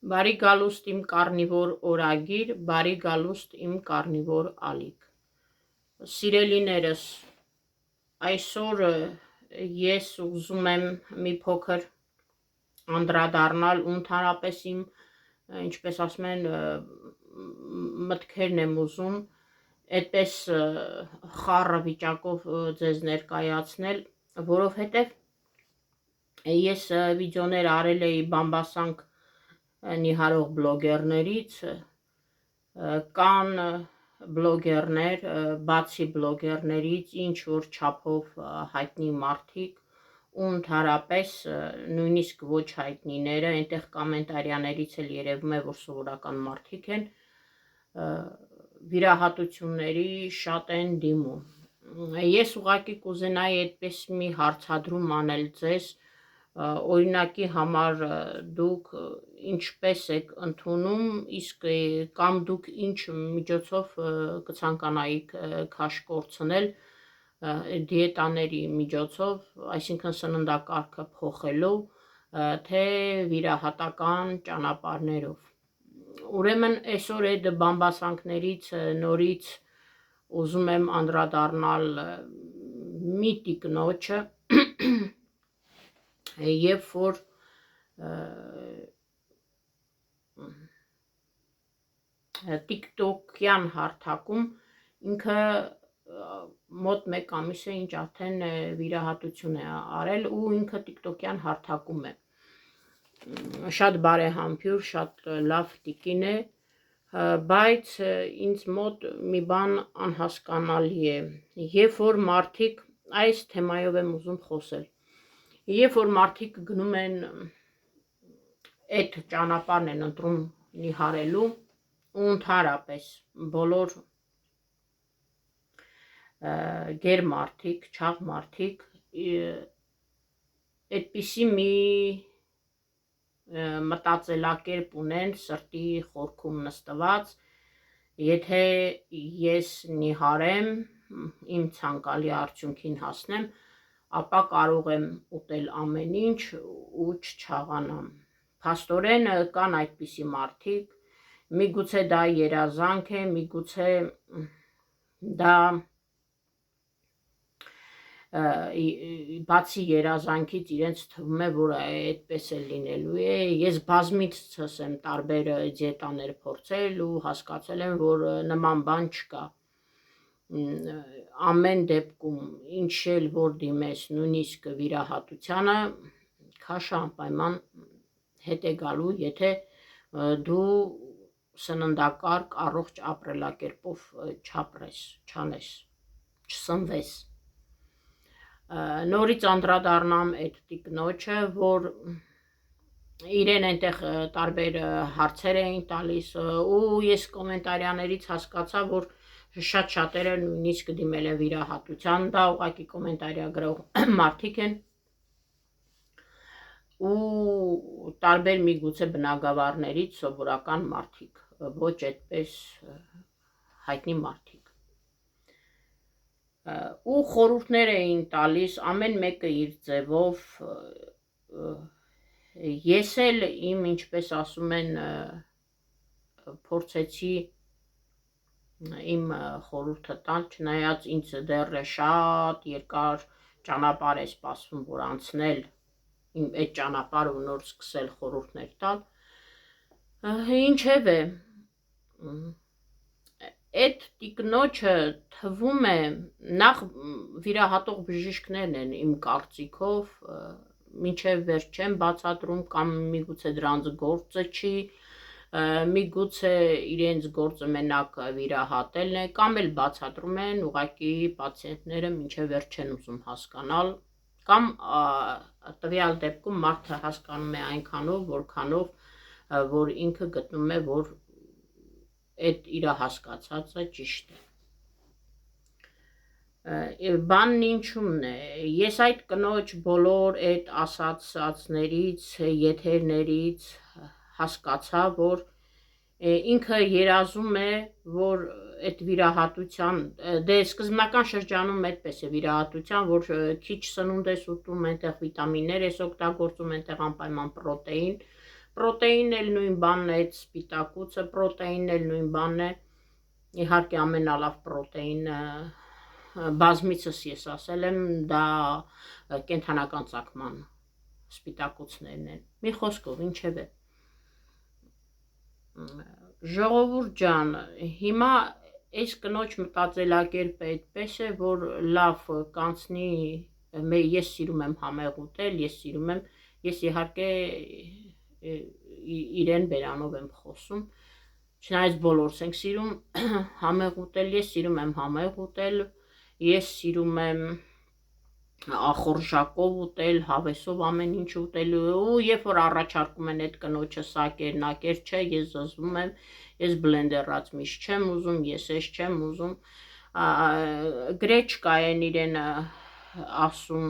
Բարի գալուստ իմ կարնիվոր օրագիր, բարի գալուստ իմ կարնիվոր ալիք։ Սիրելիներս, այսօր ես ուզում եմ մի փոքր անդրադառնալ ու ընդհանրապես իմ, ինչպես ասում են, մտքերն եմ ուզում այդպես խառը վիճակով ձեզ ներկայացնել, որովհետև ես վիդեոներ արել էի բամբասանք նիհարող բլոգերներից, կան բլոգերներ, բացի բլոգերներից, ինչ որ չափով հայտնի մարդիկ ու ընդհանրապես նույնիսկ ոչ հայտնիները, այնտեղ կոմենտարիաներից էլ երևում է, որ սովորական մարդիկ են, վիրահատությունների շատ են դիմում։ Ես ուղղակի կուզենայի այդպես մի հարցադրում անել ձեզ, օրինակի համար դուք ինչպես եք ընդունում, իսկ կամ դուք ինչ միջոցով կցանկանայիք քաշ կորցնել դիետաների միջոցով, այսինքն սննդակարգը փոխելով, թե վիրահատական ճանապարհներով։ Ուրեմն այսօր այդ բամբասանքներից նորից ուզում եմ անդրադառնալ մի տիկնոջը, երբ որ տիկտոկյան հարթակում ինքը մոտ 1 ամիս է ինչ արդեն վիրահատություն է արել ու ինքը տիկտոկյան հարթակում է, շատ բարեհամբույր, շատ լավ տիկին է, բայց ինձ մոտ մի բան անհասկանալի է, երբ որ մարդիկ, այս թեմայով եմ ուզում խոսել, երբ որ մարդիկ գնում են այդ ճանապարհն են ընտրում նիհարելու ու ընդհանրապես բոլոր գեր մարդիկ, չաղ մարդիկ այդպիսի մի մտածելակերպ ունեն սրտի խորքում նստված, եթե ես նիհարեմ, իմ ցանկալի արդյունքին հասնեմ, ապա կարող եմ ուտել ամեն ինչ ու չչաղանամ։ Փաստորեն կան այդպիսի մարդիկ, միգուցե դա երազանք է, միգուցե դա բացի երազանքից իրենց թվում է, որ այդպես է լինելու է, ես բազմիցս եմ տարբեր դիետաներ փորձել ու հասկացել եմ, որ նման բան չկա, ամեն դեպքում ինչ էլ որ դիմես, նույնիսկ վիրահատությանը, քաշը անպայման հետ է գալու, եթե դու սննդակարգ առողջ ապրելակերպով չապրես, չանես, չսնվես։ Նորից անդրադառնամ այդ տիկնոջը, որ իրեն այնտեղ տարբեր հարցեր էին տալիս ու ես կոմենտարիաներից հասկացա, որ շատ շատերը նույնիսկ դիմել են վիրահատության, դա ուղղակի կոմենտարիա գրող մարդիկ են ու տարբեր միգուցե բնագավառներից սովորական մարդիկ, ոչ այդպես հայտնի մարդիկ։ Ու խորհուրդներ էին տալիս, ամեն մեկը իր ձևով, ես էլ իմ, ինչպես ասում են, փորձեցի իմ խորհուրդը տալ, չնայած ինձ դեռ շատ երկար ճանապարհ է սպասվում, որ անցնել իմ այդ ճանապարհը ու նոր սկսել խորհուրդներ տալ, ինչևէ, այդ տիկնոջը թվում է, նախ վիրահատող բժիշկներն են իմ կարծիքով, մինչև վերջ չեմ բացատրում, կամ միգուցե դրանց գործը չի, միգուցե իրենց գործը մենակ վիրահատելն է, կամ էլ բացատրում են, ուղղակի պացիենտները մինչև վերջ չեն ուզում հասկանալ, կամ տվյալ դեպքում մարդը հասկանում է այնքանով, որքանով, որ ինքը գտնում է, որ այդ իր հասկացածը ճիշտ է։ Բանն ինչումն է, ես այդ կնոջ բոլոր այդ ասացածներից, եթերներից հասկացա, որ ինքը երազում է, որ այդ վիրահատության, դե սկզբնական շրջանում այդպես է վիրահատության, որ քիչ սնունդ ես ուտում, այնտեղ վիտամիններ ես օգտագործում, այնտեղ անպայման պրոտեին, Պրոտեինն էլ նույն բանն է, այդ սպիտակուցը, պրոտեինն էլ նույն բանն է, իհարկե ամենալավ պրոտեինը բազմիցս ես ասել եմ, դա կենդանական ծագման սպիտակուցներն են, մի խոսքով, ինչև է։ Ժողովուրդ ջան, հիմա այս կնոջ մտածելակերպը այդպես է, որ լավ կանցնի, ես սիրում եմ համեղ ուտել, ես իհարկե իրեն բերանով եմ խոսում, չնայած բոլորս ենք սիրում համեղ ուտել, ես սիրում եմ համեղ ուտել, ես սիրում եմ ախորժակով ուտել, հավեսով ամեն ինչ ուտել, ու երբ որ առաջարկում են այդ կնոջը սակեր, նակեր, չէ, ես զզվում եմ, ես բլենդերած միշտ չեմ ուզում, ես էս չեմ ուզում, գրեչկա են իրեն ասում,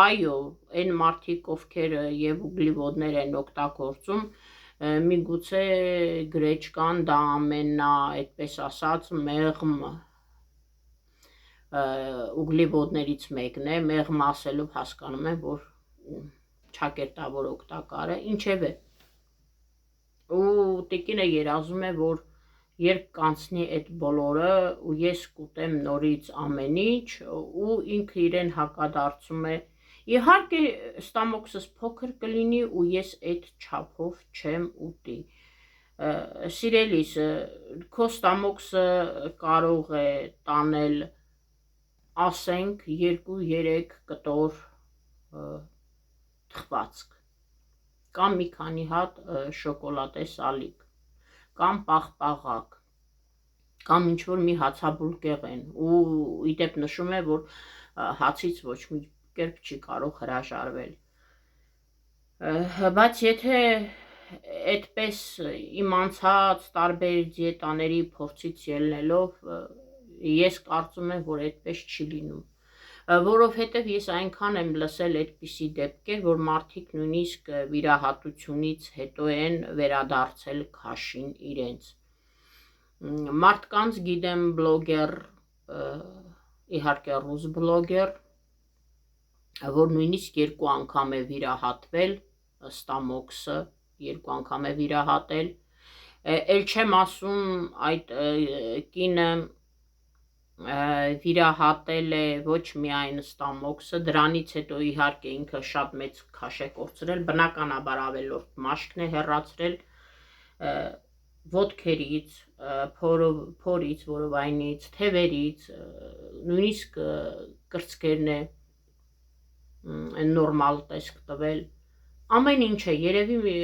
այո, այն մարդիկ, ովքեր եւ ուգլիվոդներ են օգտագործում, միգուցե գրեչկան դա ամենա, այդպես ասած, մեղմ ուգլիվոդներից մեկն է, մեղմ ասելով հասկանում եմ, որ չակերտավոր օգտակար է, ինչև է, ու տիկինը երազում է, որ երբ կանցնի այդ բոլորը ու ես կուտեմ նորից ամեն ինչ ու ինքը իրեն հակադարձում է, իհարկե ստամոքսս փոքր կլինի ու ես այդ չափով չեմ ուտի, սիրելիս, քո ստամոքսը կարող է տանել ասենք 2-3 կտոր թխվածք, կամ մի քանի հատ շոկոլադե սալիկ, կամ պաղպաղակ, կամ ինչ-որ մի հացաբուլկեղեն, ու իդեպ նշում է, որ հացից ոչ մի կերպ չի կարող հրաժարվել, բայց եթե այդպես իմ անցած տարբեր դիետաների փորձից ելնելով, ես կարծում եմ, որ այդպես չի լինում, որովհետև ես այնքան եմ լսել այդպիսի դեպքեր, որ մարդիկ նույնիսկ վիրահատությունից հետո են վերադարձել քաշին իրենց, մարդկանց գիտեմ բլոգեր, իհարկե ռուս բլոգեր, որ նույնիսկ 2 անգամ է վիրահատվել ստամոքսը, 2 անգամ է վիրահատել, էլ չեմ ասում այդ կինը վիրահատել է ոչ միայն ստամոքսը, դրանից հետո իհարկե ինքը շատ մեծ քաշ է կորցրել, բնականաբար ավելորդ մաշկն է հեռացրել ոտքերից, փորից, որովայնից, թևերից, նույնիսկ կրծքերն է նորմալ տեսք տվել, ամեն ինչ է, երևի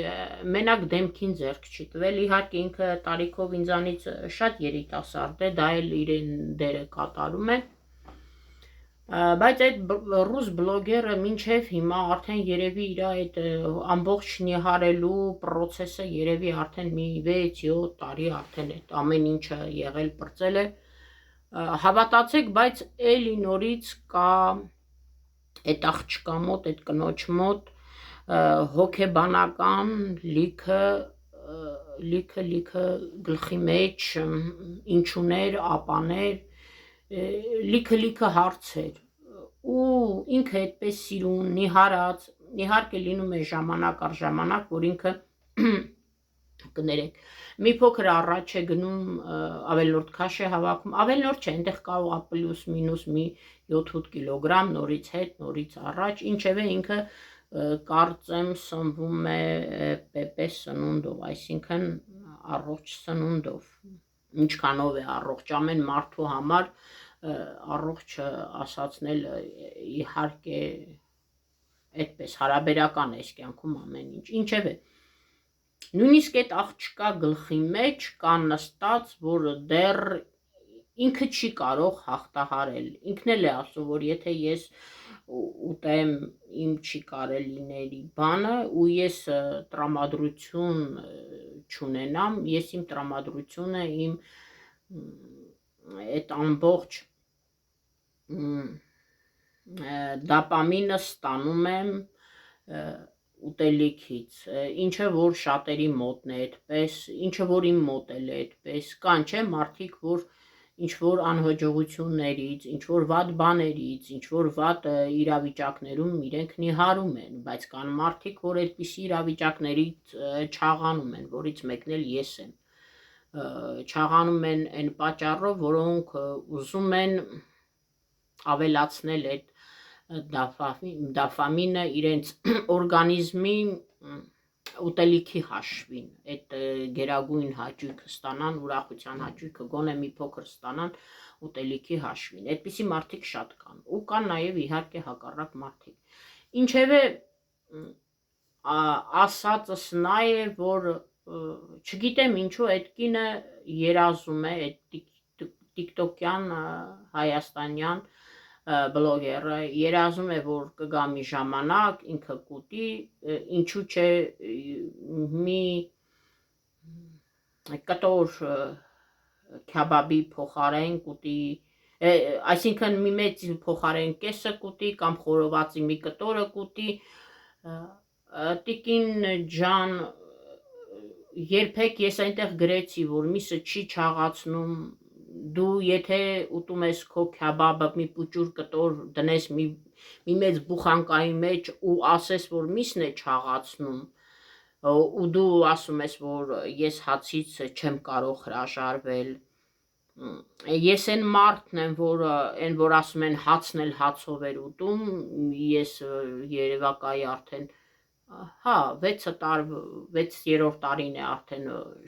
մենակ դեմքին ձեռք չի տվել, իհարկե ինքը տարիքով ինձանից շատ երիտասարդ է, դա էլ իրեն դերը կատարում է, բայց այդ ռուս բլոգերը մինչև հիմա արդեն երևի իր այդ ամբողջ նիհարելու պրոցեսը երևի արդեն մի 6-7 տարի արդեն այդ ամեն ինչը եղել պրծել է, հավատացեք, բայց էլի նորից կա այդ աղջկա մոտ, այդ կնոջ մոտ հոգեբանական լիքը գլխի մեջ ինչուներ, ապաներ, լիքը հարցեր ու ինքը այդպես սիրուն, նիհարած, իհարկե լինում է ժամանակ առ ժամանակ, որ ինքը կներեք, մի փոքր առաջ է գնում, ավելորդ քաշ է հավաքում, ավելորդ չէ, այնտեղ կարող է պլյուս մինուս մի 7-8 կիլոգրամ նորից հետ, նորից առաջ, ինչևէ ինքը կարծեմ սնվում է պեպե սնունդով, այսինքն առողջ սնունդով, ինչքանով է առողջ, ամեն մարդու համար առողջ ասացնել իհարկե այդպես հարաբերական է այս կյանքում ամեն ինչ, ինչև է, նույնիսկ այդ աղջկա գլխի մեջ կա նստած, որ դեռ ինքը չի կարող հաղթահարել, ինքն էլ է ասում, որ եթե ես ուտեմ իմ չի կարելիների բանը ու ես տրամադրություն չունենամ, ես իմ տրամադրությունը իմ այդ ամբողջ դոպամինը ստանում եմ ուտելիքից, ինչը որ շատերի մոտն է այդպես, ինչը որ իմ մոտ էլ է այդպես, կան չէ մարդիկ, որ ինչ-որ անհաջողություններից, ինչ-որ վատ բաներից, ինչ-որ վատ իրավիճակներում իրենք նիհարում են, բայց կան մարդիկ, որ այդպիսի իրավիճակներից չաղանում են, որից մեկն էլ ես եմ, չաղանում են այն պատճառով, որոնք ուզում են ավելացնել այդ դոֆամինը իրենց օրգանիզմի ուտելիքի հաշվին, այդ գերագույն հաճույքը ստանան, ուրախության հաճույքը գոնե մի փոքր ստանան ուտելիքի հաշվին, այդպիսի մարդիկ շատ կան, ու կան նաև իհարկե հակառակ մարդիկ, ինչևէ ասածս նա է, որ չգիտեմ ինչու այդ կինը երազում է, այդ տիկտոկյան հայաստանյան բլոգերը երազում է, որ կգա մի ժամանակ, ինքը կուտի, ինչու չէ մի կտոր քյաբաբի փոխարեն կուտի, այսինքն մի մեծ փոխարեն կեսը կուտի կամ խորովածի մի կտորը կուտի, տիկին ջան, երբեք ես այնտեղ գրեցի, որ միսը չի չաղացնում, դու եթե ուտում ես քո քյաբաբը մի պուճուր կտոր դնես մի մեծ բուխանկայի մեջ ու ասես, որ միսն է չաղացնում, ու դու ասում ես, որ ես հացից չեմ կարող հրաժարվել, ես այն մարդն եմ, որ ասում են հացն էլ հացով էր ուտում, ես երևակայի արդեն 6-րդ տարին է արդեն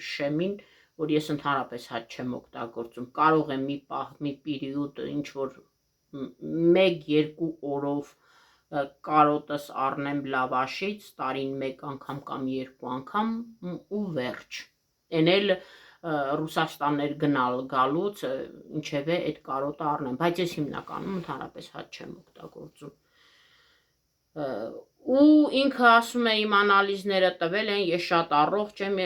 շեմին, որ ես ընդհանրապես հաց չեմ օգտագործում, կարող եմ մի պերիոդ ինչ-որ 1-2 օրով կարոտս առնեմ լավաշից, տարին 1 անգամ կամ 2 անգամ ու վերջ, են էլ Ռուսաստաններ գալուց, ինչևէ այդ կարոտը առնեմ, բայց ես հիմնականում ընդհանրապես հաց չեմ օգտագործում, ու ինքը ասում է իմ անալիզները տվել են, ես շատ առողջ եմ,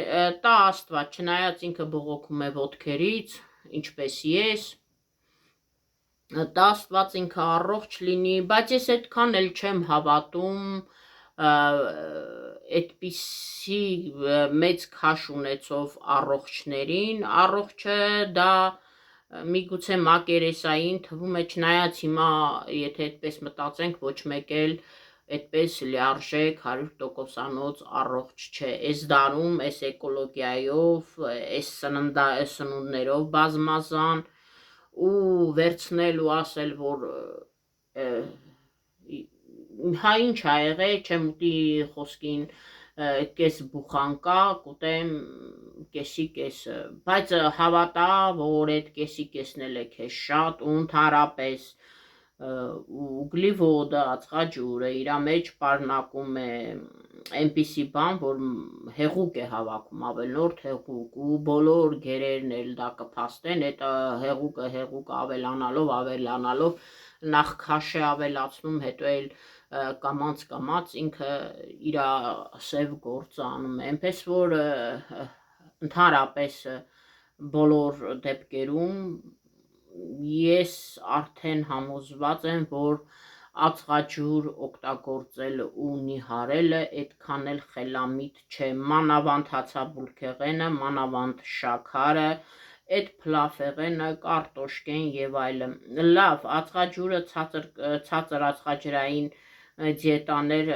տա Աստված, չնայած ինքը բողոքում է ոտքերից, ինչպես ես, տա Աստված ինքը առողջ լինի, բայց ես այդքան էլ չեմ հավատում այդպիսի մեծ քաշ ունեցող առողջներին, առողջը դա միգուցե մակերեսային թվում է, չնայած հիմա եթե այդպես մտածենք, ոչ մեկ էլ այդպես լիարժեք 100%-անոց առողջ չէ, այս դարում, այս էկոլոգիայով, այս սնունդներով բազմազան ու վերցնել ու ասել, որ հա ինչ ա եղել, չեմ ուտի խոսքին կես բուխանկա, կուտեմ կեսի կեսը, բայց հավատա, որ այդ կեսի կեսն էլ է քեզ շատ ու ընդհանրապես ուգլիվոդը, ածխաջուրը իր մեջ պարունակում է այնպիսի բան, որ հեղուկ է հավաքում, ավելորդ հեղուկ ու բոլոր գերերն էլ դա կփաստեն, այդ հեղուկը ավելանալով նախ քաշ է ավելացնում, հետո էլ կամաց ինքը իր սև գործը անում է, այնպես որ ընդհանրապես բոլոր դեպքերում ես արդեն համոզված եմ, որ ածխաջուր օգտագործելը ու նիհարելը այդքան էլ խելամիտ չէ, մանավանդ հացաբուլքեղենը, մանավանդ շաքարը, այդ փլավեղենը, կարտոշկեն եւ այլն, լավ, ածխաջուրը ցածր ածխաջրային դիետաներ,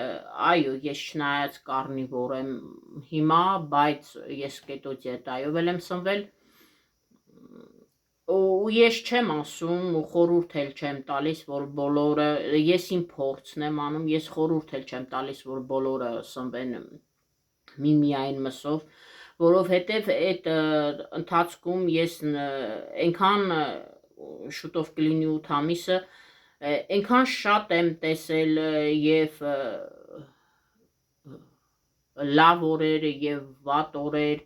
այո, ես չնայած կարնիվոր եմ հիմա, բայց ես կետո դիետայով եմ սնվել, ու ես չեմ ասում ու խորհուրդ էլ չեմ տալիս, որ բոլորը, ես իմ փորձն եմ անում, ես խորհուրդ էլ չեմ տալիս, որ բոլորը սնվեն միմիայն մսով, որովհետև այդ ընթացքում ես այնքան շուտով կլինի 8 ամիսը, այնքան շատ եմ տեսել եւ լավ օրեր եւ վատ օրեր,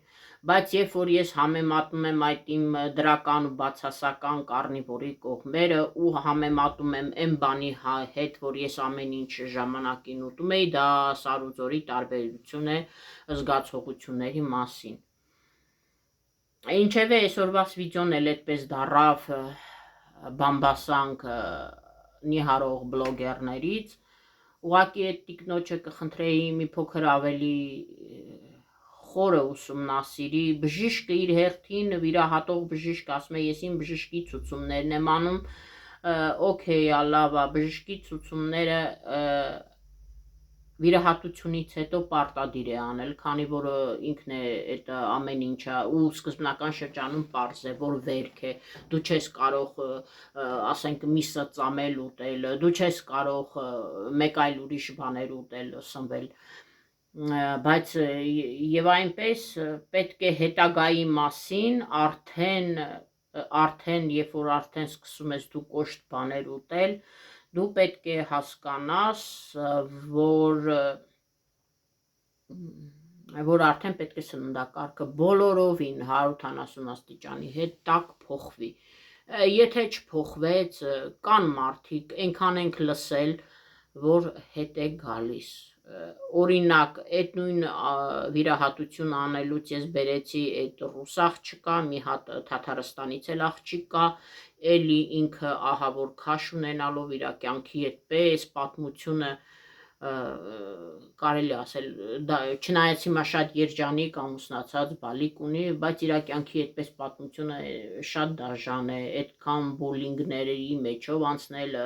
բայց երբ որ ես համեմատում եմ այդ իմ դրական ու բացասական կարնիվորի կողմերը ու համեմատում եմ այն բանի հետ, որ ես ամեն ինչ ժամանակին ուտում էի, դա սար ու ձորի տարբերություն է զգացողությունների մասին, ինչևէ այսօրվաս վիդեոն էլ այդպես դառավ բամբասանք նիհարող բլոգերներից, ուղղակի այդ տիկնոջը կխնդրեի մի փոքր ավելի խորը ուսումնասիրի, բժիշկը իր հերթին վիրահատող բժիշկ ասում է ես իմ բժշկի ցուցումներն եմ անում, օքեյ, լավ է, բժշկի ցուցումները վիրահատությունից հետո պարտադիր է անել, քանի որ ինքն է այդ ամեն ինչը ու սկզբնական շրջանում պարզ է, որ վերք է, դու չես կարող, ասենք, միսը ծամել ուտել, դու չես կարող մեկ այլ ուրիշ բաներ ուտել, սնվել, բայց եւ այնպես պետք է հետագայի մասին արդեն երբ որ արդեն սկսում ես դու կոշտ բաներ ուտել, դու պետք է հասկանաս, որ արդեն պետք է սննդակարգը բոլորովին 180 աստիճանի հետ տակ փոխվի, եթե չփոխվեց, կան մարդիկ, այնքան ենք լսել, որ հետ է գալիս, օրինակ, այդ նույն վիրահատություն անելուց ես բերեցի այդ ռուս աղջկա, մի հատ Թաթարստանից էլ աղջիկ կա, էլի ինքը ահա որ քաշ ունենալով իր կյանքի այդպես պատմությունը կարելի ասել, չնայած հիմա շատ երջանիկ ամուսնացած բալիկ ունի, բայց իր կյանքի այդպես պատմությունը շատ դաժան է, այդքան բուլինգների մեջով անցնել,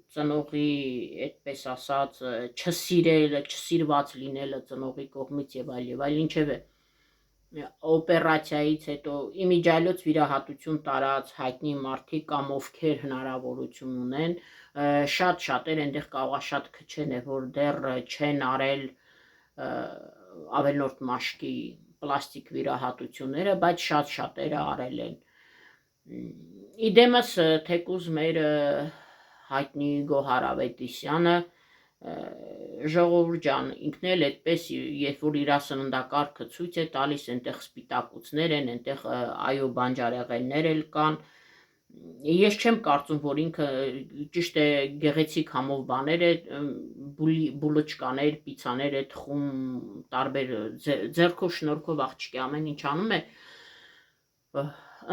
ծնողի այդպես ասած չսիրված լինելը ծնողի կողմից եւ այլ, ինչեւէ օպերացիայից հետո իմիջիայլոց վիրահատություն տարած հայտնի մարդիկ կամ ովքեր հնարավորություն ունեն, շատ-շատեր այնտեղ կարող է շատ քչեն է, որ դեռ չեն արել ավելորդ մաշկի պլաստիկ վիրահատությունները, բայց շատ-շատերը արել են, իդեմս թեկուզ մեր հայտնի Գոհար Ավետիսյանը, ժողովուրդ ջան, ինքն էլ այդպես, երբ որ իր սննդակարգը ցույց է տալիս, այնտեղ սպիտակուցներ են, այնտեղ այո բանջարեղեններ էլ կան, ես չեմ կարծում, որ ինքը ճիշտ է գեղեցիկ համով բաներ է, բուլուչկաներ, պիցաներ է թխում, տարբեր ձեռքով շնորհքով աղջիկի ամեն ինչ անում է,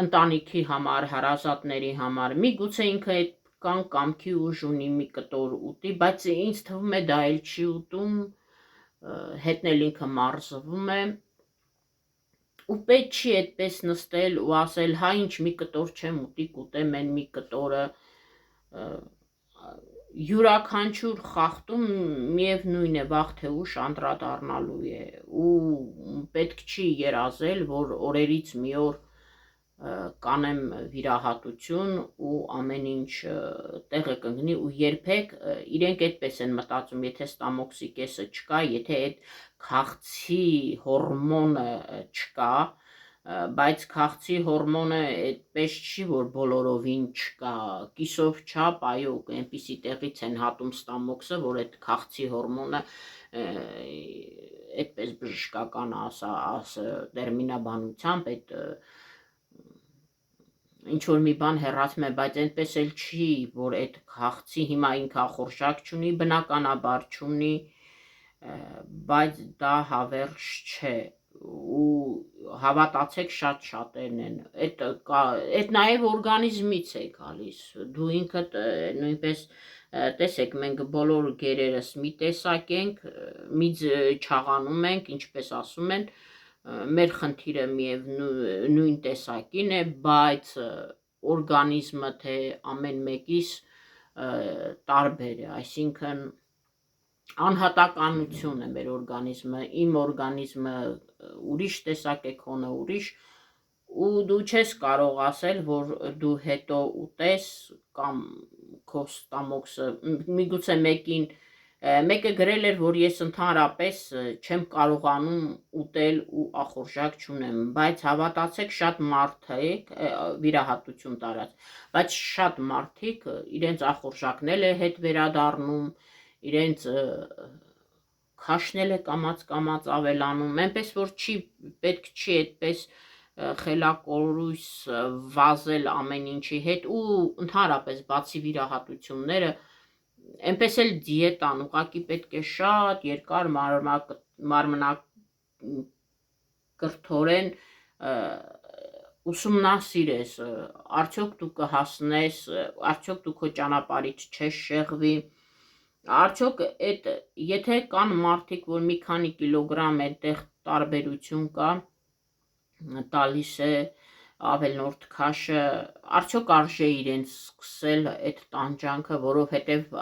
ընտանիքի համար, հարազատների համար, միգուցե ինքը այդ կան կամքի ուժ ունի մի կտոր ուտի, բայց ինձ թվում է դա էլ չի ուտում, հետն էլ ինքը մարզվում է, ու պետք չի այդպես նստել ու ասել, հա ինչ մի կտոր չեմ ուտի, կուտեմ են մի կտորը, յուրաքանչյուր խախտում միևնույն է վաղ թե ուշ անդրադառնալու է, ու պետք չի երազել, որ օրերից մի օր կանեմ վիրահատություն ու ամեն ինչ տեղը կընկնի ու երբեք իրենք այդպես են մտածում, եթե ստամոքսի կեսը չկա, եթե այդ քաղցի հորմոնը չկա, բայց քաղցի հորմոնը այդպես չի, որ բոլորովին չկա, կիսով չափ, այո, այնպիսի տեղից են հատում ստամոքսը, որ այդ քաղցի հորմոնը այդպես բժշկական տերմինաբանությամբ այդ ինչ-որ մի բան հեռացում է, բայց այնպես էլ չի, որ այդ քաղցի հիմա ինքը ախորժակ չունի, բնականաբար չունի, բայց դա հավերժ չէ, ու հավատացեք շատ-շատերն են, այդ նաև օրգանիզմից է գալիս, դու ինքդ նույնպես տեսեք, մենք բոլոր գերերս մի տեսակ ենք, մի չաղանում ենք, ինչպես ասում են, մեր խնդիրը նույն տեսակին է, բայց օրգանիզմը թե ամեն մեկիս տարբեր է, այսինքն անհատականություն է մեր օրգանիզմը, իմ օրգանիզմը ուրիշ տեսակ է, քոնը ուրիշ, ու դու չես կարող ասել, որ դու հետո ուտես կամ քո ստամոքսը, միգուցե մեկը գրել էր, որ ես ընդհանրապես չեմ կարողանում ուտել ու ախորժակ չունեմ, բայց հավատացեք շատ մարդիկ վիրահատություն տարած, բայց շատ մարդիկ իրենց ախորժակն էլ է հետ վերադառնում, իրենց քաշն էլ է կամաց ավելանում, այնպես որ պետք չի այդպես խելակորույս վազել ամեն ինչի հետ ու ընդհանրապես բացի վիրահատությունները այնպես էլ դիետան ուղղակի պետք է շատ երկար մարմնակրթորեն ուսումնասիրես, արդյոք դու կհասնես, արդյոք դու քո ճանապարհից չես շեղվի, Արդյոք այդ եթե կան մարդիկ, որ մի քանի կիլոգրամ այդտեղ տարբերություն կա, տալիս է ավելորդ քաշը, արդյոք արժե իրենց սկսել այդ տանջանքը, որովհետև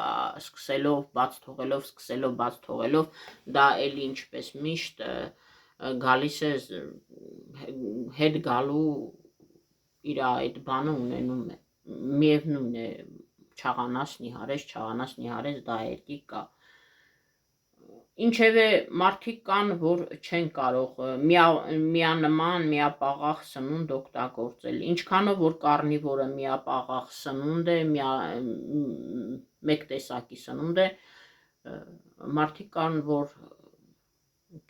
սկսելով բաց թողելով, դա էլի ինչպես միշտ գալիս է հետ գալու իր այդ բանը ունենում է, միևնույն է, չաղանաս նիհարես, դա երկի կա։ Ինչևէ մարդիկ կան, որ չեն կարող միանման, միապաղաղ սնունդ օգտագործել, ինչքանով որ կարնիվորը միապաղաղ սնունդ է, մեկ տեսակի սնունդ է, մարդիկ կան, որ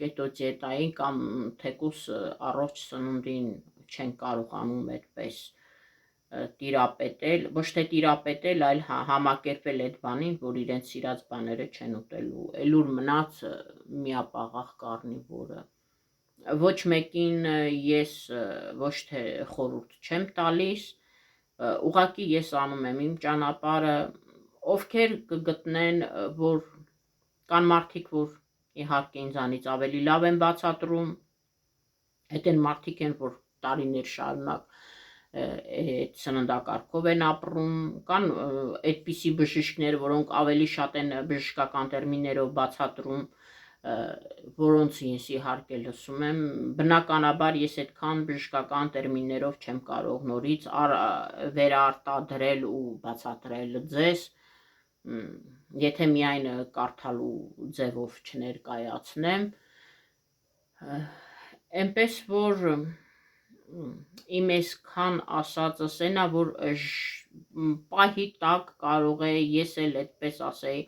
կետոդիետային կամ թեկուս առողջ սնունդին չեն կարողանում այդպես տիրապետել, ոչ թե տիրապետել, այլ համակերպել այդ բանին, որ իրենց սիրած բաները չեն ուտելու, էլուր մնաց միապաղաղ կարնիվորը։ Ոչ մեկին ես ոչ թե խորհուրդ չեմ տալիս, ուղղակի ես անում եմ իմ ճանապարհը, ովքեր կգտնեն, որ կան մարդիկ, որ իհարկե ինձանից ավելի լավ են բացատրում, այդ են մարդիկ են, որ տարիներ շարունակ այդ սննդակարգով են ապրում, կան այդպիսի բժիշկներ, որոնք ավելի շատ են բժշկական տերմիններով բացատրում, որոնց ես իհարկե լսում եմ, բնականաբար ես այդքան բժշկական տերմիններով չեմ կարող նորից վերարտադրել ու բացատրել ձեզ, եթե միայն կարդալու ձևով չներկայացնեմ, այնպես որ իմ այսքան ասածս էնա, որ պահի տակ կարող է ես էլ այդպես ասեի,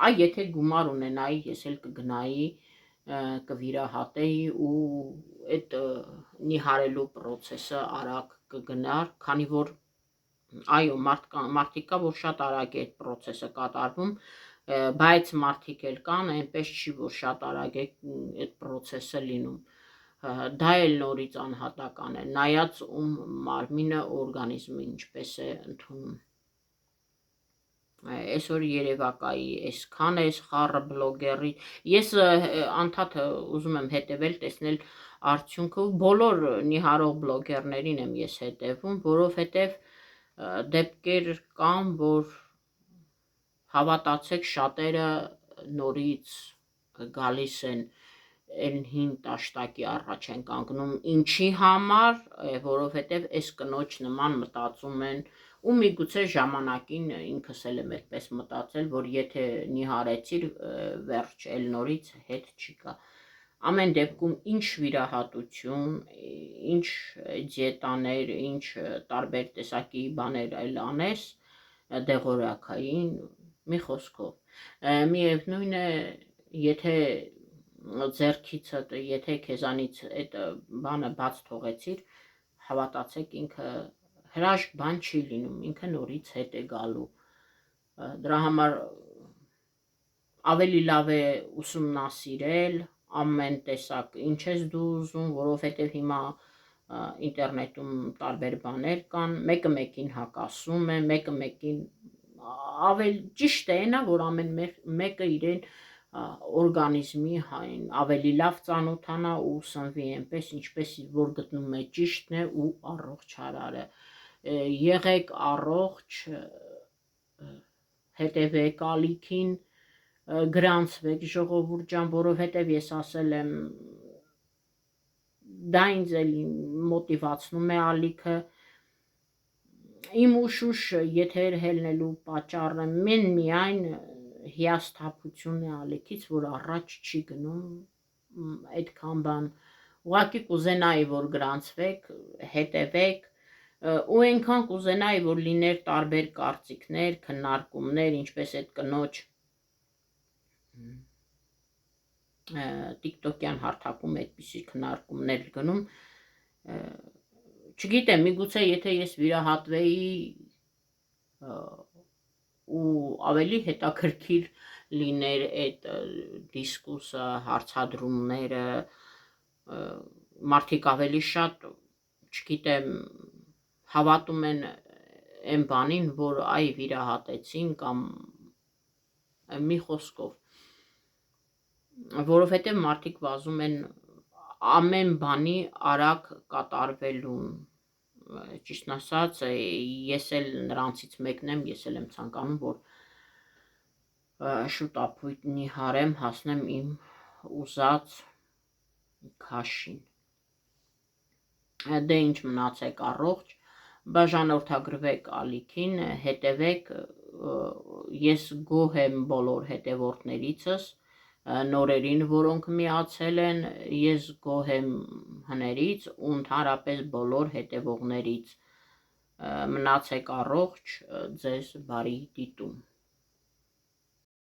այ եթե գումար ունենայի, ես էլ կգնայի, կվիրահատեի ու այդ նիհարելու պրոցեսը արագ կգնար, քանի որ այո, մարդիկ կա, որ շատ արագ է այդ պրոցեսը կատարվում, բայց մարդիկ էլ կան, այնպես չի, որ շատ արագ է այդ պրոցեսը լինում, դա էլ նորից անհատական է, նայած ում մարմինը, օրգանիզմը ինչպես է ընդունում։ Այսօր երևակայի այսքան է այս խառը բլոգերի, ես անդադ ուզում եմ հետևել, տեսնել արդյունքը, բոլոր նիհարող բլոգերներին եմ ես հետևում, որովհետև դեպքեր կան, որ հավատացեք շատերը նորից գալիս են այն հին տաշտակի առաջ են կանգնում, ինչի համար, որովհետև այս կնոջ նման մտածում են, ու միգուցե ժամանակին ինքս էլ եմ այդպես մտածել, որ եթե նիհարեցիր, վերջ էլ նորից հետ չի գա։ Ամեն դեպքում ինչ վիրահատություն, ինչ դիետաներ, ինչ տարբեր տեսակի բաներ էլ անես, դեղորայքային, մի խոսքով, միևնույն է, եթե ձեռքիցդ, եթե քեզանից այդ բանը բաց թողեցիր, հավատացեք ինքը հրաշք բան չի լինում, ինքը նորից հետ է գալու, դրա համար ավելի լավ է ուսումնասիրել, ամեն տեսակ ինչ ես դու ուզում, որովհետև հիմա ինտերնետում տարբեր բաներ կան, մեկը մեկին հակասում է, մեկը մեկին ավելի ճիշտ է նա, որ ամեն մեկը իրեն օրգանիզմի ավելի լավ ծանոթանա ու սնվի այնպես, ինչպես որ գտնում է ճիշտն է ու առողջ հարարը, եղեք առողջ, հետևեք ալիքին, գրանցվեք ժողովուրդ ջան, որովհետև ես ասել եմ, դա ինձ էլի մոտիվացնում է ալիքը, իմ ուշուշ եթեր հելնելու պատճառը միայն հիասթափություն է ալիքից, որ առաջ չի գնում այդքան բան, ուղղակի կուզենայի, որ գրանցվեք, հետևեք, ու այնքան կուզենայի, որ լիներ տարբեր կարծիքներ, քննարկումներ, ինչպես այդ կնոջ տիկտոկյան հարթակում այդպիսի քննարկումներ գնում, չգիտեմ, միգուցե եթե ես վիրահատվեի ու ավելի հետաքրքիր լիներ այդ դիսկուրսը, հարցադրումները, մարդիկ ավելի շատ, չգիտեմ, հավատում են այն բանին, որ այ վիրահատեցին կամ մի խոսքով, որովհետև մարդիկ վազում են ամեն բանի արագ կատարվելուն, ճիշտն ասած, ես էլ նրանցից մեկն եմ, ես էլ եմ ցանկանում, որ շուտ ապույտնի հարեմ հասնեմ իմ ուզած քաշին։ Դե ինչ մնացեք առողջ, բաժանորդագրվեք ալիքին, հետևեք, ես գոհ եմ բոլոր հետևորդներիցս, նորերին, որոնք միացել են, ես գոհ եմ հներից ու ընդհանրապես բոլոր հետևողներից, մնացեք առողջ, ձեզ բարի դիտում։